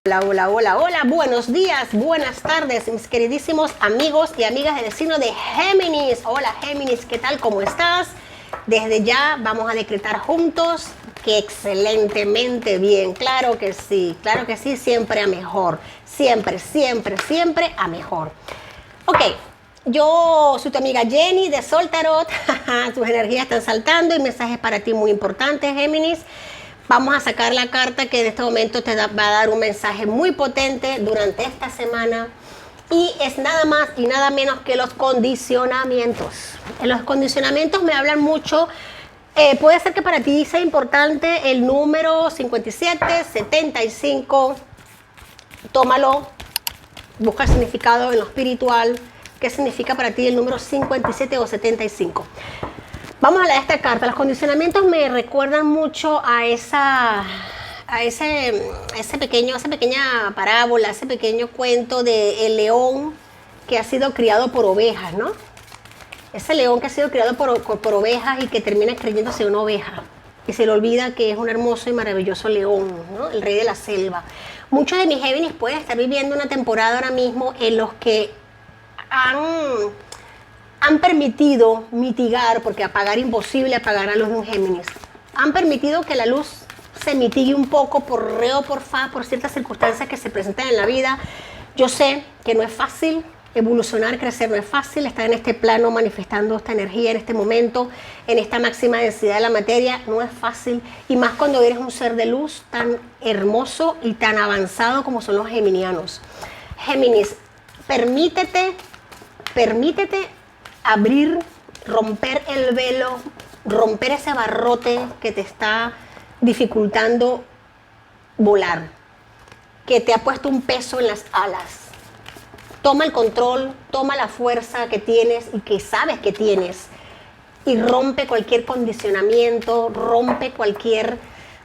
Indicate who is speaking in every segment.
Speaker 1: Hola, hola, hola, hola, buenos días, buenas tardes, mis queridísimos amigos y amigas del signo de Géminis. Hola Géminis, ¿qué tal? ¿Cómo estás? Desde ya vamos a decretar juntos que excelentemente bien. Claro que sí, siempre a mejor. Siempre, siempre, siempre a mejor. Ok, yo soy tu amiga Jenny de Sol Tarot. Tus energías están saltando y mensajes para ti muy importantes, Géminis. Vamos a sacar la carta que en este momento va a dar un mensaje muy potente durante esta semana. Y es nada más y nada menos que los condicionamientos. En los condicionamientos me hablan mucho. Puede ser que para ti sea importante el número 57, 75. Tómalo. Busca el significado en lo espiritual. ¿Qué significa para ti el número 57 o 75? Vamos a leer esta carta. Los condicionamientos me recuerdan mucho a esa pequeña parábola, ese pequeño cuento de el león que ha sido criado por ovejas, ¿no? Ese león que ha sido criado por ovejas y que termina creyéndose una oveja y se le olvida que es un hermoso y maravilloso león, ¿no? El rey de la selva. Muchos de mis Géminis pueden estar viviendo una temporada ahora mismo en los que han permitido mitigar, porque apagar imposible apagar a luz de un Géminis, han permitido que la luz se mitigue un poco por re o por fa, por ciertas circunstancias que se presentan en la vida. Yo sé que no es fácil evolucionar, crecer, no es fácil estar en este plano manifestando esta energía en este momento, en esta máxima densidad de la materia, no es fácil, y más cuando eres un ser de luz tan hermoso y tan avanzado como son los geminianos. Géminis, permítete abrir, romper el velo, romper ese barrote que te está dificultando volar, que te ha puesto un peso en las alas. Toma el control, toma la fuerza que tienes y que sabes que tienes y rompe cualquier condicionamiento, rompe cualquier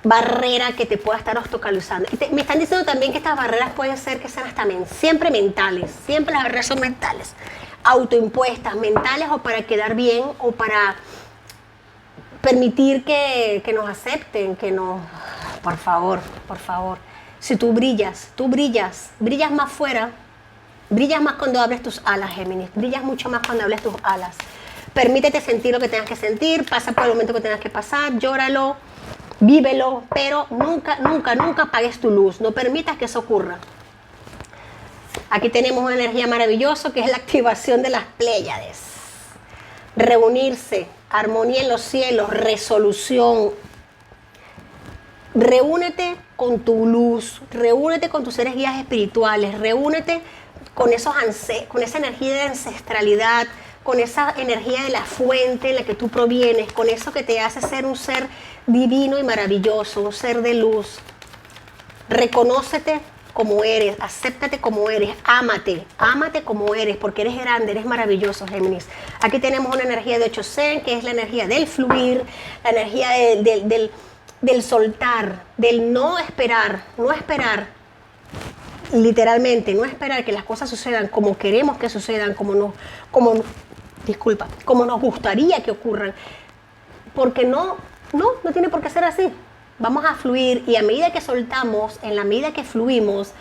Speaker 1: barrera que te pueda estar obstaculizando. Me están diciendo también que estas barreras pueden ser que sean hasta siempre mentales, siempre las barreras son mentales, autoimpuestas, mentales, o para quedar bien o para permitir que nos acepten, que nos... Por favor, si tú brillas más fuera, brillas más cuando abres tus alas, Géminis, brillas mucho más cuando abres tus alas. Permítete sentir lo que tengas que sentir, pasa por el momento que tengas que pasar, llóralo, vívelo, pero nunca, nunca, nunca apagues tu luz, no permitas que eso ocurra. Aquí tenemos una energía maravillosa que es la activación de las Pléyades. Reunirse, armonía en los cielos, resolución. Reúnete con tu luz, reúnete con tus seres guías espirituales, reúnete con esa energía de ancestralidad, con esa energía de la fuente en la que tú provienes, con eso que te hace ser un ser divino y maravilloso, un ser de luz. Reconócete como eres, acéptate como eres, ámate como eres, porque eres grande, eres maravilloso, Géminis. Aquí tenemos una energía de 8C, que es la energía del fluir, la energía del soltar, del no esperar, literalmente, no esperar que las cosas sucedan como queremos que sucedan, como nos gustaría que ocurran, porque no tiene por qué ser así. Vamos a fluir y a medida que soltamos, en la medida que fluimos,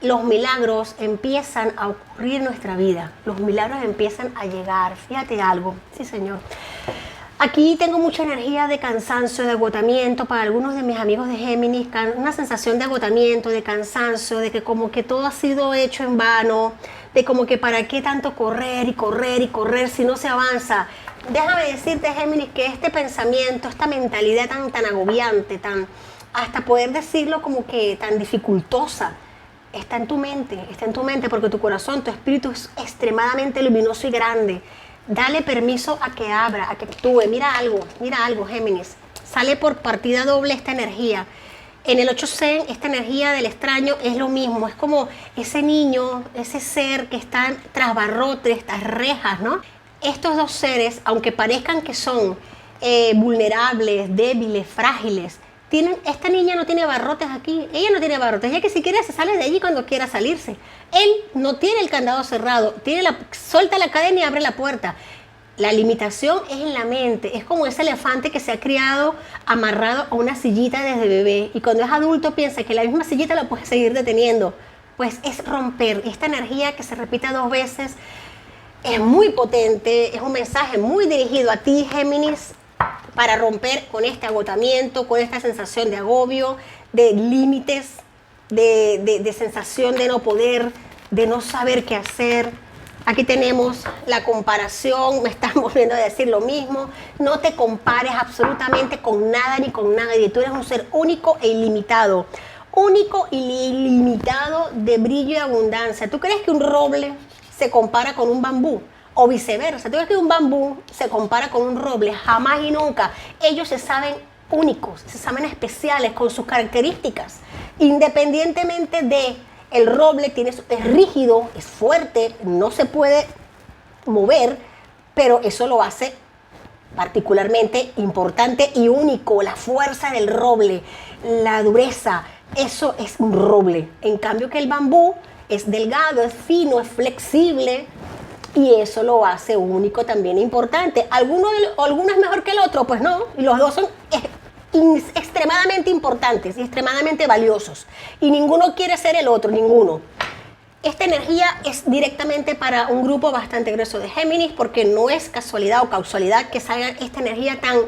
Speaker 1: los milagros empiezan a ocurrir en nuestra vida. Los milagros empiezan a llegar. Fíjate algo. Sí, señor. Aquí tengo mucha energía de cansancio, de agotamiento. Para algunos de mis amigos de Géminis, una sensación de agotamiento, de cansancio, de que como que todo ha sido hecho en vano, de como que para qué tanto correr y correr y correr si no se avanza. Déjame decirte, Géminis, que este pensamiento, esta mentalidad tan agobiante, hasta poder decirlo como que tan dificultosa, está en tu mente, porque tu corazón, tu espíritu es extremadamente luminoso y grande. Dale permiso a que abra, a que actúe. Mira algo, Géminis. Sale por partida doble esta energía. En el 8C, esta energía del extraño es lo mismo. Es como ese niño, ese ser que está tras barrotes, tras rejas, ¿no? Estos dos seres, aunque parezcan que son vulnerables, débiles, frágiles, esta niña no tiene barrotes aquí, ella no tiene barrotes, ella que si quiere se sale de allí cuando quiera salirse. Él no tiene el candado cerrado, suelta la cadena y abre la puerta. La limitación es en la mente, es como ese elefante que se ha criado amarrado a una sillita desde bebé y cuando es adulto piensa que la misma sillita la puede seguir deteniendo. Pues es romper esta energía que se repite 2 veces. Es muy potente, es un mensaje muy dirigido a ti, Géminis, para romper con este agotamiento, con esta sensación de agobio, de límites, de sensación de no poder, de no saber qué hacer. Aquí tenemos la comparación, me están volviendo a decir lo mismo. No te compares absolutamente con nada ni con nadie. Tú eres un ser único e ilimitado. Único y ilimitado de brillo y abundancia. ¿Tú crees que un roble se compara con un bambú? O viceversa. ¿Tú crees que un bambú se compara con un roble? Jamás y nunca. Ellos se saben únicos, se saben especiales con sus características. Independientemente de... El roble es rígido, es fuerte, no se puede mover, pero eso lo hace particularmente importante y único. La fuerza del roble, la dureza, eso es un roble. En cambio que el bambú es delgado, es fino, es flexible y eso lo hace único también importante. ¿Alguno es mejor que el otro? Pues no, y los dos son extremadamente importantes y extremadamente valiosos y ninguno quiere ser el otro, ninguno. Esta energía es directamente para un grupo bastante grueso de Géminis porque no es casualidad o causalidad que salga esta energía tan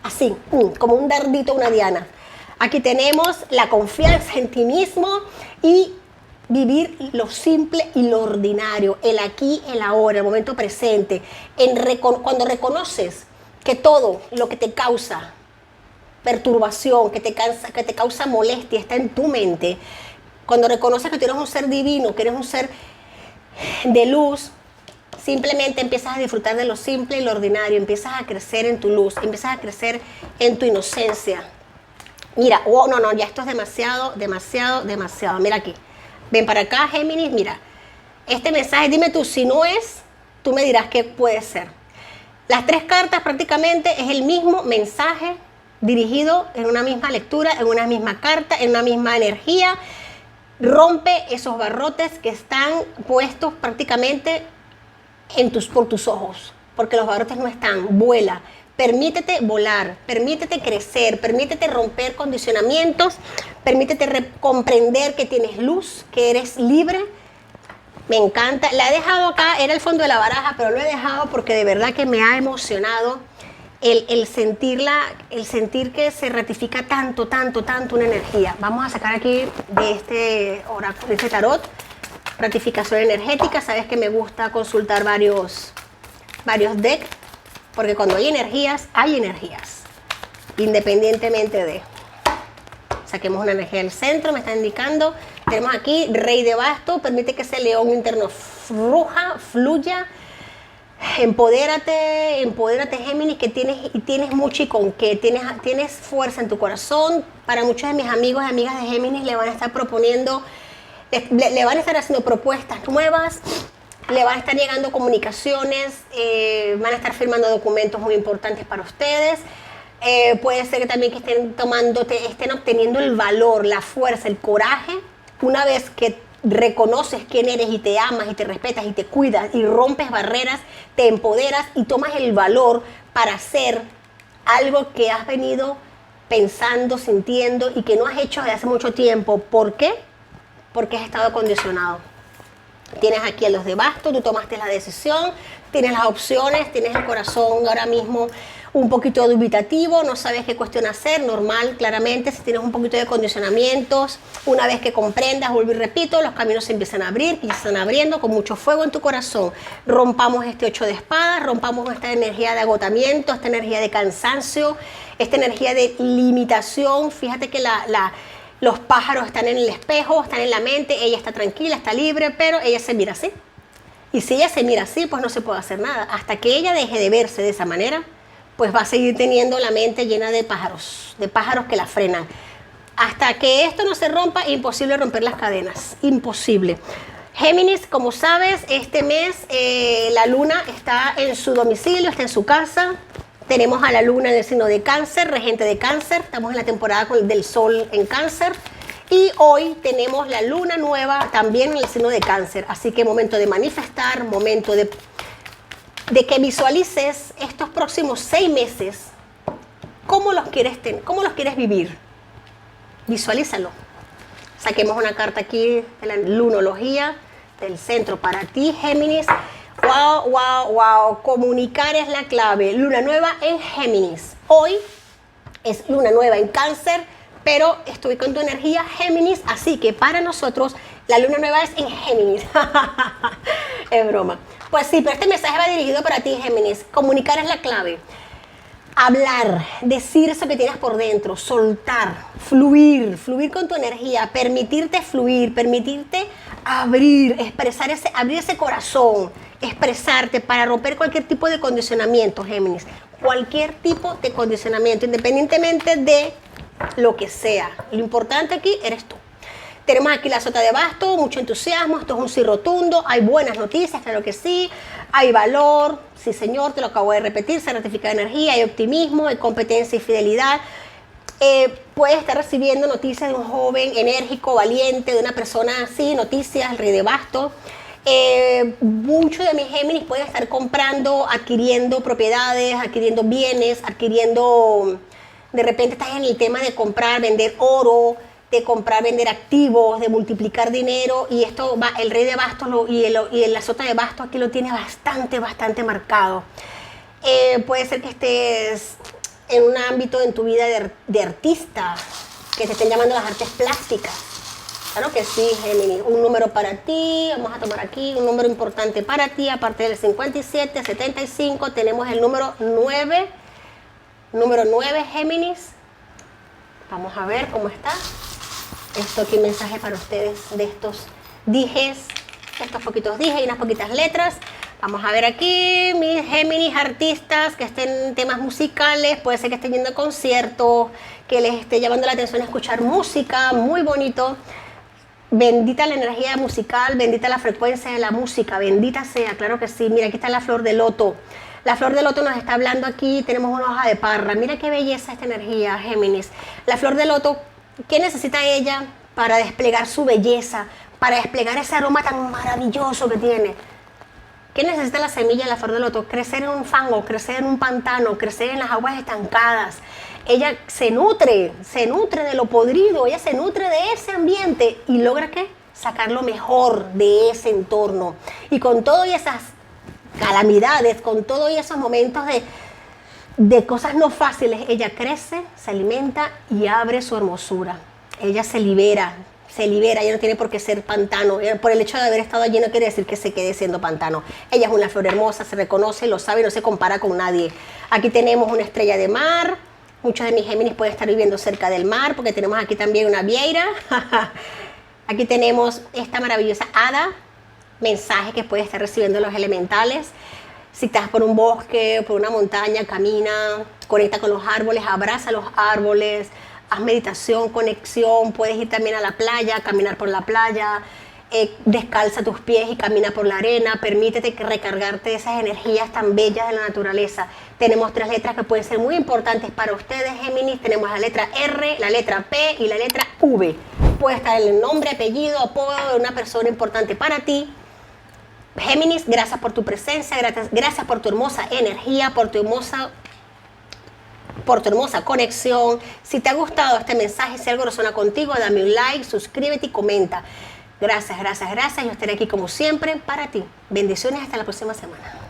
Speaker 1: así, como un dardito, una diana. Aquí tenemos la confianza en ti mismo y vivir lo simple y lo ordinario, el aquí, el ahora, el momento presente. Cuando reconoces que todo lo que te causa perturbación, que te causa molestia, está en tu mente. Cuando reconoces que tú eres un ser divino, que eres un ser de luz, simplemente empiezas a disfrutar de lo simple y lo ordinario, empiezas a crecer en tu luz, empiezas a crecer en tu inocencia. Mira, no, ya esto es demasiado. Mira aquí, ven para acá, Géminis, mira. Este mensaje, dime tú, si no es, tú me dirás qué puede ser. Las 3 cartas prácticamente es el mismo mensaje, dirigido en una misma lectura, en una misma carta, en una misma energía. Rompe esos barrotes que están puestos prácticamente por tus ojos, porque los barrotes no están. Vuela, permítete volar, permítete crecer, permítete romper condicionamientos, permítete comprender que tienes luz, que eres libre. Me encanta, la he dejado acá, era el fondo de la baraja, pero lo he dejado porque de verdad que me ha emocionado el sentir que se ratifica tanto una energía. Vamos a sacar aquí de este oráculo, de este tarot, ratificación energética. Sabes que me gusta consultar varios decks, porque cuando hay energías, independientemente de. Saquemos una energía del centro, me está indicando. Tenemos aquí Rey de Bastos, permite que ese león interno fluya. Empodérate, Géminis, que tienes mucho y con qué, tienes fuerza en tu corazón. Para muchos de mis amigos y amigas de Géminis le van a estar proponiendo, le van a estar haciendo propuestas nuevas, le van a estar llegando comunicaciones, van a estar firmando documentos muy importantes para ustedes. Puede ser que también que estén obteniendo el valor, la fuerza, el coraje, una vez que reconoces quién eres y te amas y te respetas y te cuidas y rompes barreras, te empoderas y tomas el valor para hacer algo que has venido pensando, sintiendo y que no has hecho desde hace mucho tiempo. ¿Por qué? Porque has estado condicionado. Tienes aquí a los de bastos, tú tomaste la decisión, tienes las opciones, tienes el corazón ahora mismo un poquito dubitativo, no sabes qué cuestión hacer, normal, claramente, si tienes un poquito de condicionamientos, una vez que comprendas, vuelvo y repito, los caminos se empiezan a abrir y se están abriendo con mucho fuego en tu corazón. Rompamos este 8 de espadas, rompamos esta energía de agotamiento, esta energía de cansancio, esta energía de limitación. Fíjate que los pájaros están en el espejo, están en la mente, ella está tranquila, está libre, pero ella se mira así. Y si ella se mira así, pues no se puede hacer nada. Hasta que ella deje de verse de esa manera, pues va a seguir teniendo la mente llena de pájaros que la frenan. Hasta que esto no se rompa, imposible romper las cadenas, imposible. Géminis, como sabes, este mes la luna está en su domicilio, está en su casa. Tenemos a la luna en el signo de Cáncer, regente de Cáncer. Estamos en la temporada del sol en Cáncer. Y hoy tenemos la luna nueva también en el signo de Cáncer. Así que momento de manifestar, momento de de que visualices estos próximos 6 meses, cómo los quieres tener, cómo los quieres vivir. Visualízalo. Saquemos una carta aquí de la lunología del centro para ti, Géminis. Wow, wow, wow. Comunicar es la clave. Luna nueva en Géminis. Hoy es luna nueva en Cáncer, pero estoy con tu energía Géminis, así que para nosotros la luna nueva es en Géminis. Es broma. Pues sí, pero este mensaje va dirigido para ti, Géminis. Comunicar es la clave. Hablar, decir eso que tienes por dentro, soltar, fluir con tu energía, permitirte fluir, permitirte abrir, abrir ese corazón, expresarte para romper cualquier tipo de condicionamiento, Géminis. Cualquier tipo de condicionamiento, independientemente de lo que sea. Lo importante aquí eres tú. Tenemos aquí la sota de bastos, mucho entusiasmo, esto es un sí rotundo, hay buenas noticias, claro que sí, hay valor, sí señor, te lo acabo de repetir, se ratifica de energía, hay optimismo, hay competencia y fidelidad. Puedes estar recibiendo noticias de un joven enérgico, valiente, de una persona así, noticias, el rey de bastos. Muchos de mis Géminis pueden estar comprando, adquiriendo propiedades, adquiriendo bienes, adquiriendo, de repente estás en el tema de comprar, vender oro, de comprar, vender activos, de multiplicar dinero, y esto va, el rey de bastos y la sota de bastos aquí lo tiene bastante marcado. Puede ser que estés en un ámbito en tu vida de artista, que te estén llamando las artes plásticas. Claro que sí, Géminis. Un número para ti, vamos a tomar aquí un número importante para ti, aparte del 57, 75, tenemos el número 9. Número 9, Géminis. Vamos a ver cómo está. Esto aquí, mensaje para ustedes de estos dijes, estos poquitos dijes y unas poquitas letras. Vamos a ver aquí, mis Géminis artistas que estén en temas musicales, puede ser que estén yendo a conciertos, que les esté llamando la atención escuchar música, muy bonito. Bendita la energía musical, bendita la frecuencia de la música, bendita sea, claro que sí. Mira, aquí está la flor de loto. La flor de loto nos está hablando aquí, tenemos una hoja de parra. Mira qué belleza esta energía, Géminis. La flor de loto, ¿qué necesita ella para desplegar su belleza, para desplegar ese aroma tan maravilloso que tiene? ¿Qué necesita la semilla de la flor de loto? Crecer en un fango, crecer en un pantano, crecer en las aguas estancadas. Ella se nutre de lo podrido, ella se nutre de ese ambiente y logra ¿qué? Sacar lo mejor de ese entorno. Y con todas esas calamidades, con todos esos momentos de cosas no fáciles, ella crece, se alimenta y abre su hermosura. Ella se libera, ella no tiene por qué ser pantano. Por el hecho de haber estado allí no quiere decir que se quede siendo pantano. Ella es una flor hermosa, se reconoce, lo sabe y no se compara con nadie. Aquí tenemos una estrella de mar. Muchos de mis Géminis pueden estar viviendo cerca del mar porque tenemos aquí también una vieira. Aquí tenemos esta maravillosa hada. Mensaje que puedes estar recibiendo los elementales. Si estás por un bosque, por una montaña, camina, conecta con los árboles, abraza los árboles, haz meditación, conexión. Puedes ir también a la playa, caminar por la playa, descalza tus pies y camina por la arena. Permítete recargarte de esas energías tan bellas de la naturaleza. Tenemos 3 letras que pueden ser muy importantes para ustedes, Géminis. Tenemos la letra R, la letra P y la letra V. Puede estar el nombre, apellido, apodo de una persona importante para ti. Géminis, gracias por tu presencia, gracias por tu hermosa energía, por tu hermosa conexión. Si te ha gustado este mensaje, si algo resuena contigo, dame un like, suscríbete y comenta. Gracias. Yo estaré aquí como siempre para ti. Bendiciones, hasta la próxima semana.